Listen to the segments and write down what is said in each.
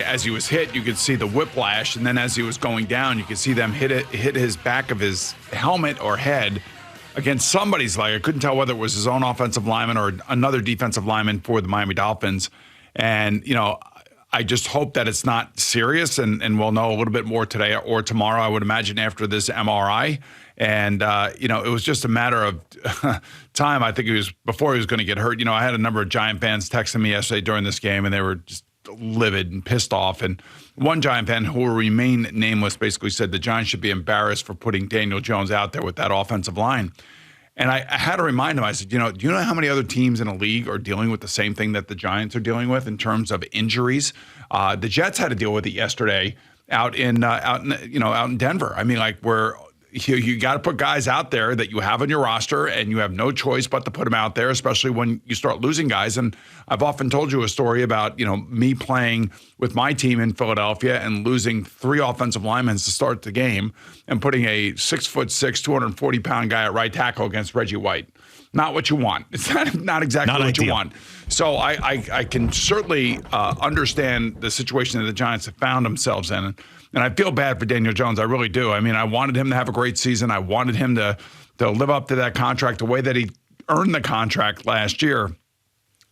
as he was hit, you could see the whiplash, and then as he was going down, you could see them hit his back of his helmet or head against somebody's leg. I couldn't tell whether it was his own offensive lineman or another defensive lineman for the Miami Dolphins. And, I just hope that it's not serious, and we'll know a little bit more today or tomorrow, I would imagine, after this MRI. And, it was just a matter of time. I think it was before he was going to get hurt. I had a number of Giant fans texting me yesterday during this game, and they were just livid and pissed off. And one Giant fan who will remain nameless basically said the Giants should be embarrassed for putting Daniel Jones out there with that offensive line. And I had to remind him, I said, do you know how many other teams in the league are dealing with the same thing that the Giants are dealing with in terms of injuries? The Jets had to deal with it yesterday out in Denver. I mean, where you got to put guys out there that you have on your roster, and you have no choice but to put them out there, especially when you start losing guys. And I've often told you a story about, me playing with my team in Philadelphia and losing 3 offensive linemen to start the game and putting a 6'6", 240-pound guy at right tackle against Reggie White. Not what you want. It's not exactly what you want. So I can certainly understand the situation that the Giants have found themselves in. And I feel bad for Daniel Jones. I really do. I mean, I wanted him to have a great season. I wanted him to live up to that contract the way that he earned the contract last year.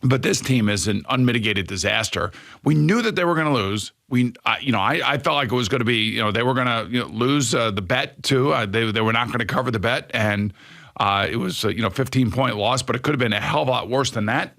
But this team is an unmitigated disaster. We knew that they were going to lose. I felt like it was going to be, they were going to lose the bet too. They were not going to cover the bet, and it was 15-point loss, but it could have been a hell of a lot worse than that.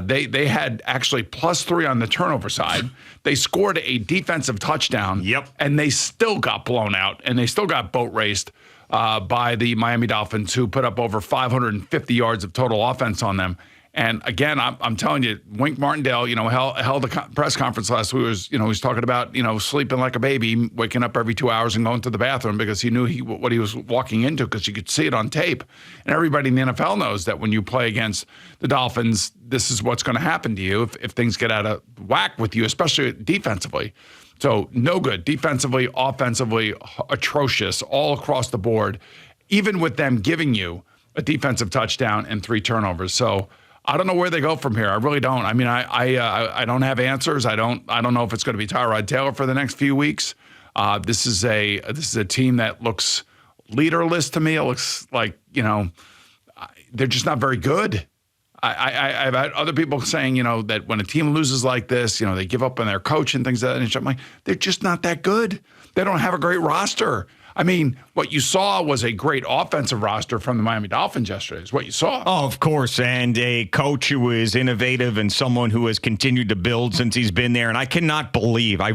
They had actually +3 on the turnover side. They scored a defensive touchdown. Yep. And they still got blown out, and they still got boat raced by the Miami Dolphins, who put up over 550 yards of total offense on them. And again, I'm telling you, Wink Martindale, held a press conference last week. He was talking about, sleeping like a baby, waking up every 2 hours and going to the bathroom because he knew what he was walking into, because you could see it on tape. And everybody in the NFL knows that when you play against the Dolphins, this is what's going to happen to you if things get out of whack with you, especially defensively. So no good. Defensively, offensively, atrocious all across the board, even with them giving you a defensive touchdown and 3 turnovers. So I don't know where they go from here. I really don't. I mean, I don't have answers. I don't know if it's going to be Tyrod Taylor for the next few weeks. This is a team that looks leaderless to me. It looks like, they're just not very good. I've had other people saying, that when a team loses like this, they give up on their coach and things like that. And I'm like, they're just not that good. They don't have a great roster. I mean, what you saw was a great offensive roster from the Miami Dolphins yesterday is what you saw. Oh, of course, and a coach who is innovative and someone who has continued to build since he's been there. And I cannot believe, I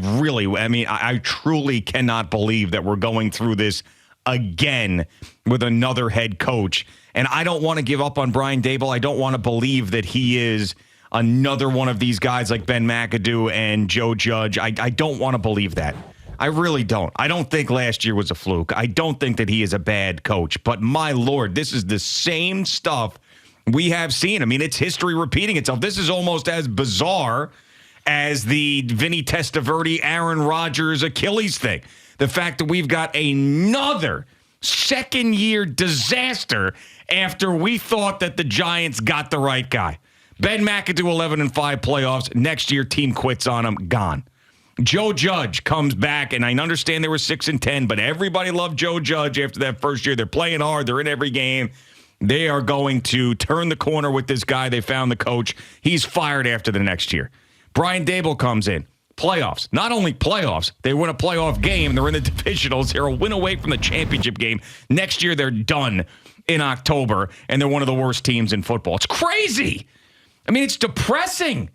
truly cannot believe that we're going through this again with another head coach. And I don't want to give up on Brian Daboll. I don't want to believe that he is another one of these guys like Ben McAdoo and Joe Judge. I don't want to believe that. I really don't. I don't think last year was a fluke. I don't think that he is a bad coach. But my Lord, this is the same stuff we have seen. I mean, it's history repeating itself. This is almost as bizarre as the Vinny Testaverde, Aaron Rodgers, Achilles thing. The fact that we've got another second-year disaster after we thought that the Giants got the right guy. Ben McAdoo, 11-5 playoffs. Next year, team quits on him. Gone. Joe Judge comes back, and I understand they were 6-10, but everybody loved Joe Judge after that first year. They're playing hard. They're in every game. They are going to turn the corner with this guy. They found the coach. He's fired after the next year. Brian Daboll comes in. Playoffs. Not only playoffs, they win a playoff game. They're in the divisionals. They're a win away from the championship game. Next year, they're done in October, and they're one of the worst teams in football. It's crazy. I mean, it's depressing.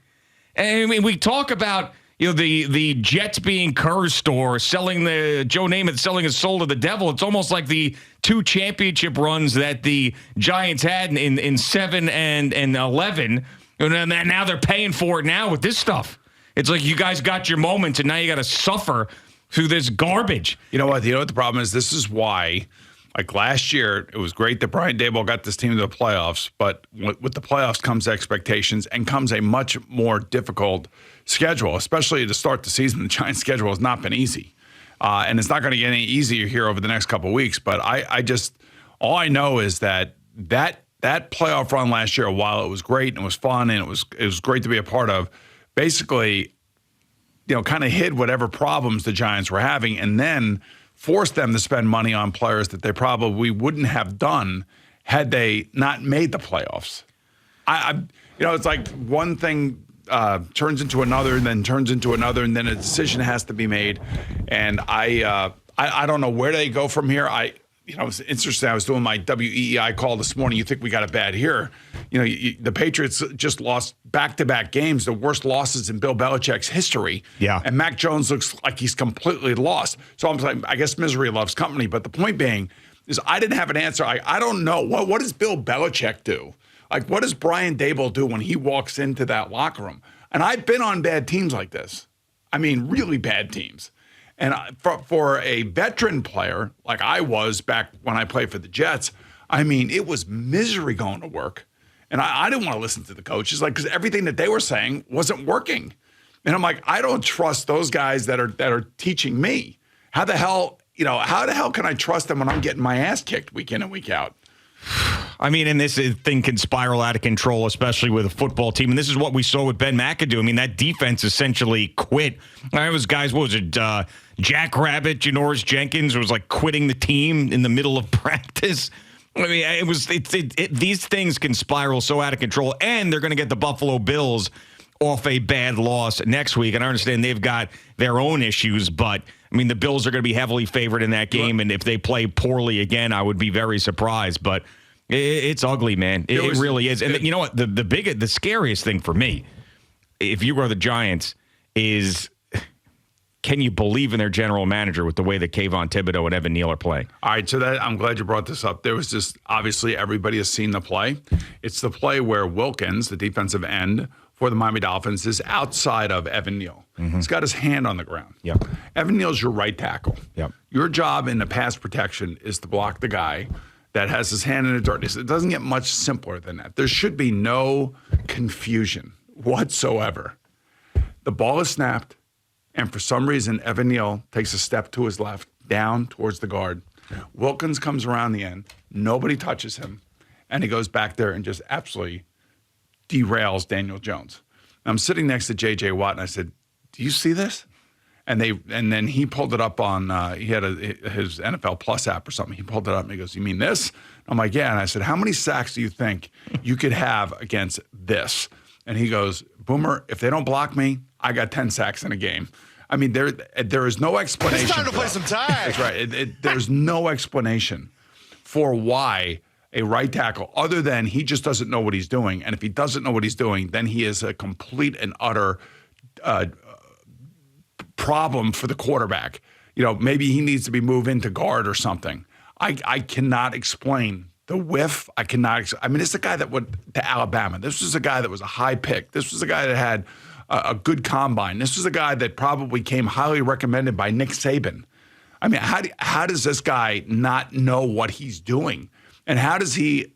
I mean, we talk about the Jets being cursed or selling Joe Namath selling his soul to the devil. It's almost like the 2 championship runs that the Giants had in 7 and 11. And now they're paying for it now with this stuff. It's like you guys got your moments and now you got to suffer through this garbage. You know what? The problem is, this is why, like last year, it was great that Brian Daboll got this team to the playoffs, but with the playoffs comes expectations and comes a much more difficult schedule, especially to start the season. The Giants' schedule has not been easy, and it's not going to get any easier here over the next couple of weeks. But all I know is that playoff run last year, while it was great and it was fun and it was great to be a part of, basically, kind of hid whatever problems the Giants were having, and then forced them to spend money on players that they probably wouldn't have done had they not made the playoffs. It's like one thing turns into another, and then turns into another, and then a decision has to be made. And I don't know where they go from here. It's interesting. I was doing my WEEI call this morning. You think we got it bad here? The Patriots just lost back-to-back games, the worst losses in Bill Belichick's history. Yeah. And Mac Jones looks like he's completely lost. So I'm like, I guess misery loves company. But the point being is I didn't have an answer. I don't know. What does Bill Belichick do? Like, what does Brian Daboll do when he walks into that locker room? And I've been on bad teams like this. I mean, really bad teams. And for a veteran player like I was back when I played for the Jets, I mean, it was misery going to work. And I didn't want to listen to the coaches, because everything that they were saying wasn't working. And I'm like, I don't trust those guys that are teaching me. How the hell can I trust them when I'm getting my ass kicked week in and week out? I mean, and this thing can spiral out of control, especially with a football team. And this is what we saw with Ben McAdoo. I mean, that defense essentially quit. I was guys, what was it? Jackrabbit, Janoris Jenkins was like quitting the team in the middle of practice. I mean, these things can spiral so out of control, and they're going to get the Buffalo Bills off a bad loss next week. And I understand they've got their own issues, but I mean, the Bills are going to be heavily favored in that game. And if they play poorly again, I would be very surprised. But it's ugly, man. It really is. And you know what? The scariest thing for me, if you were the Giants, is can you believe in their general manager with the way that Kayvon Thibodeau and Evan Neal are playing? All right, so I'm glad you brought this up. There was just, obviously, everybody has seen the play. It's the play where Wilkins, the defensive end for the Miami Dolphins, is outside of Evan Neal. Mm-hmm. He's got his hand on the ground. Yep. Evan Neal's your right tackle. Yep. Your job in the pass protection is to block the guy that has his hand in the dirt. It doesn't get much simpler than that. There should be no confusion whatsoever. The ball is snapped. And for some reason, Evan Neal takes a step to his left, down towards the guard. Wilkins comes around the end. Nobody touches him. And he goes back there and just absolutely derails Daniel Jones. I'm sitting next to J.J. Watt, and I said, do you see this? And then he pulled it up on, he had his NFL Plus app or something. He pulled it up, and he goes, you mean this? I'm like, yeah. And I said, how many sacks do you think you could have against this? And he goes, Boomer, if they don't block me, I got 10 sacks in a game. I mean, there is no explanation. It's time to play some tag. That's right. There's no explanation for why a right tackle, other than he just doesn't know what he's doing. And if he doesn't know what he's doing, then he is a complete and utter problem for the quarterback. Maybe he needs to be moved into guard or something. I cannot explain the whiff. I mean, it's a guy that went to Alabama. This was a guy that was a high pick. This was a guy that had a good combine. This was a guy that probably came highly recommended by Nick Saban. I mean, how does this guy not know what he's doing? And how does he,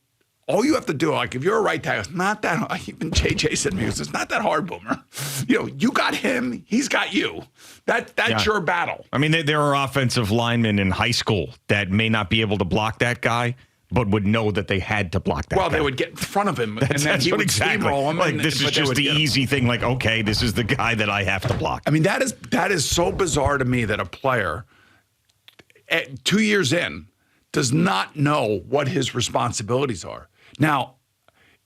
all you have to do, like if you're a right tackle, it's not that, even JJ said to me, it's not that hard, Boomer. You got him, he's got you. That's your battle. I mean, there are offensive linemen in high school that may not be able to block that guy, but would know that they had to block that guy. They would get in front of him, and then he would steamroll him. Like, this is just the easy thing. Like, okay, this is the guy that I have to block. I mean, that is so bizarre to me that a player, 2 years in, does not know what his responsibilities are. Now,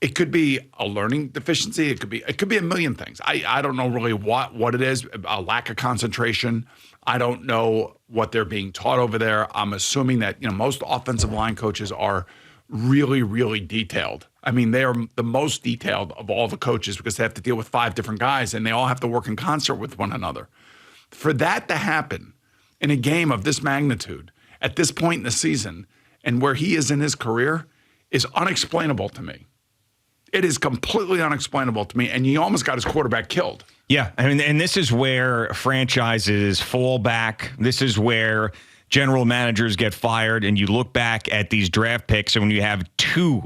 it could be a learning deficiency. It could be a million things. I don't know really what it is. A lack of concentration. I don't know what they're being taught over there. I'm assuming that most offensive line coaches are really, really detailed. I mean, they are the most detailed of all the coaches because they have to deal with 5 different guys and they all have to work in concert with one another. For that to happen in a game of this magnitude at this point in the season and where he is in his career is unexplainable to me. It is completely unexplainable to me, and he almost got his quarterback killed. Yeah, I mean, and this is where franchises fall back. This is where general managers get fired, and you look back at these draft picks, and when you have 2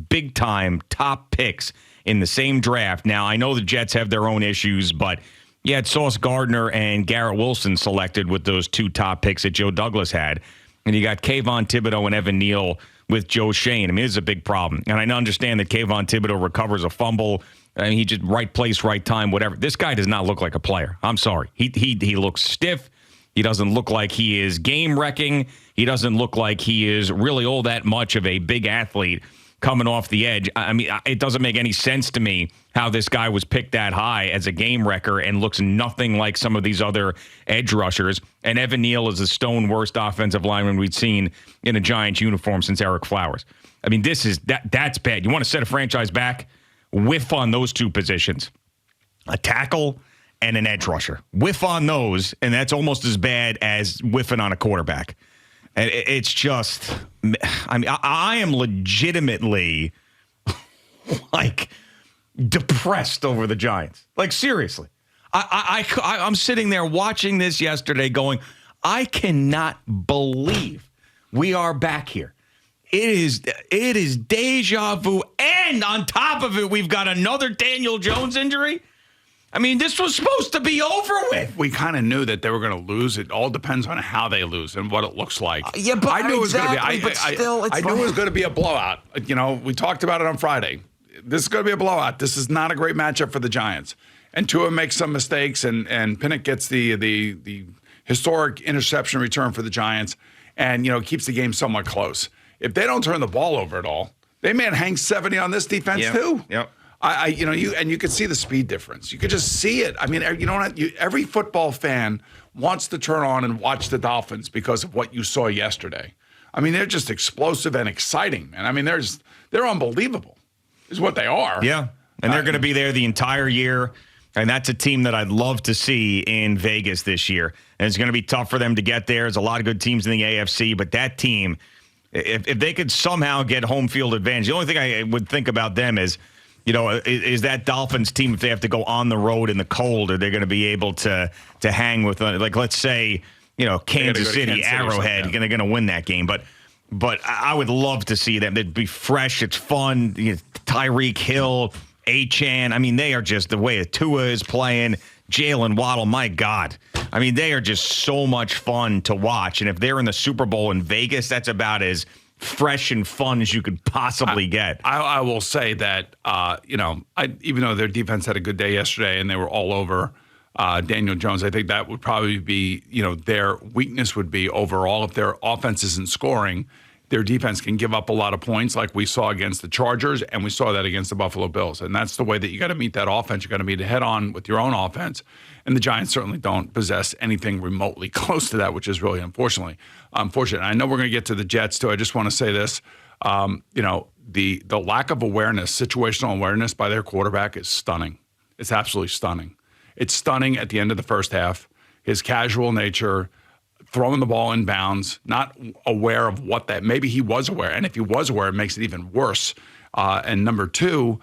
big-time top picks in the same draft. Now, I know the Jets have their own issues, but you had Sauce Gardner and Garrett Wilson selected with those 2 top picks that Joe Douglas had, and you got Kayvon Thibodeau and Evan Neal with Joe Shane. I mean, this is a big problem. And I understand that Kayvon Thibodeau recovers a fumble I mean, he just right place, right time, whatever. This guy does not look like a player. I'm sorry. He looks stiff. He doesn't look like he is game wrecking. He doesn't look like he is really all that much of a big athlete coming off the edge. I mean, it doesn't make any sense to me how this guy was picked that high as a game wrecker and looks nothing like some of these other edge rushers. And Evan Neal is the stone worst offensive lineman we've seen in a Giants uniform since Eric Flowers. I mean, that's bad. You want to set a franchise back? Whiff on those two positions. A tackle and an edge rusher. Whiff on those, and that's almost as bad as whiffing on a quarterback. And it's just, I mean, I am legitimately like depressed over the Giants. Like, seriously. I'm sitting there watching this yesterday going, I cannot believe we are back here. It is deja vu. And on top of it, we've got another Daniel Jones injury. I mean, this was supposed to be over with. We kind of knew that they were going to lose. It all depends on how they lose and what it looks like. Yeah, but I knew exactly, it was going to be. I knew it was going to be a blowout. You know, we talked about it on Friday. This is going to be a blowout. This is not a great matchup for the Giants. And Tua makes some mistakes, and Pinnock gets the historic interception return for the Giants, and keeps the game somewhat close. If they don't turn the ball over at all, they may hang 70 on this defense too. Yep. You could see the speed difference. You could just see it. I mean, every football fan wants to turn on and watch the Dolphins because of what you saw yesterday. I mean, they're just explosive and exciting, man. I mean, they're unbelievable, is what they are. Yeah, and they're going to be there the entire year, and that's a team that I'd love to see in Vegas this year. And it's going to be tough for them to get there. There's a lot of good teams in the AFC, but that team, if they could somehow get home field advantage, the only thing I would think about them is, is that Dolphins team, if they have to go on the road in the cold, are they going to be able to hang with, like, let's say, Kansas City, Arrowhead, they're going to win that game. But I would love to see them. They'd be fresh. It's fun. Tyreek Hill, Achane. I mean, they are just the way Tua is playing. Jalen Waddle, my God. I mean, they are just so much fun to watch. And if they're in the Super Bowl in Vegas, that's about as fresh and fun as you could possibly get. I will say that, even though their defense had a good day yesterday and they were all over Daniel Jones, I think that would probably be, their weakness would be overall if their offense isn't scoring, their defense can give up a lot of points like we saw against the Chargers and we saw that against the Buffalo Bills. And that's the way that you got to meet that offense. You got to meet it head on with your own offense. And the Giants certainly don't possess anything remotely close to that, which is really unfortunate. I know we're going to get to the Jets too. I just want to say this, the lack of awareness, situational awareness by their quarterback is stunning. It's absolutely stunning. It's stunning at the end of the first half. His casual nature, throwing the ball in bounds, not aware of what that, maybe he was aware. And if he was aware, it makes it even worse. And number two,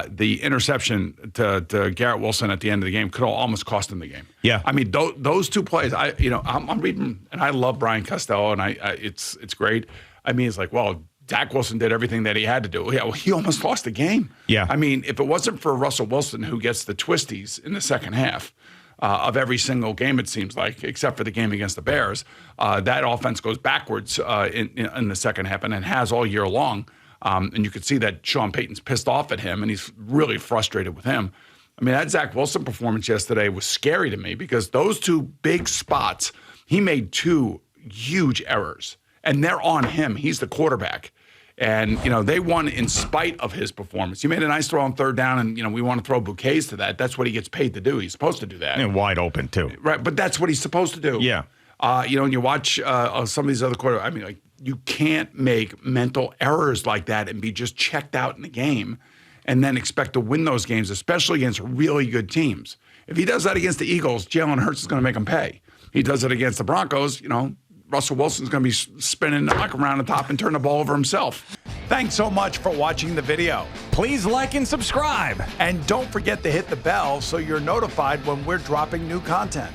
the interception to Garrett Wilson at the end of the game could almost cost him the game. Yeah. I mean, those two plays, I'm reading, and I love Brian Costello, and it's great. I mean, it's like, well, Dak Wilson did everything that he had to do. Yeah, well, he almost lost the game. Yeah. I mean, if it wasn't for Russell Wilson, who gets the twisties in the second half of every single game, it seems like, except for the game against the Bears, that offense goes backwards in the second half and has all year long. And you could see that Sean Payton's pissed off at him, and he's really frustrated with him. I mean, that Zach Wilson performance yesterday was scary to me because those two big spots, he made two huge errors, and they're on him. He's the quarterback. And, they won in spite of his performance. He made a nice throw on third down, and, we want to throw bouquets to that. That's what he gets paid to do. He's supposed to do that. And wide open, too. Right, but that's what he's supposed to do. Yeah. And you watch some of these other quarterbacks, I mean, like, you can't make mental errors like that and be just checked out in the game and then expect to win those games, especially against really good teams. If he does that against the Eagles, Jalen Hurts is going to make him pay. He does it against the Broncos, Russell Wilson's going to be spinning like around the top and turn the ball over himself. Thanks so much for watching the video. Please like and subscribe. And don't forget to hit the bell so you're notified when we're dropping new content.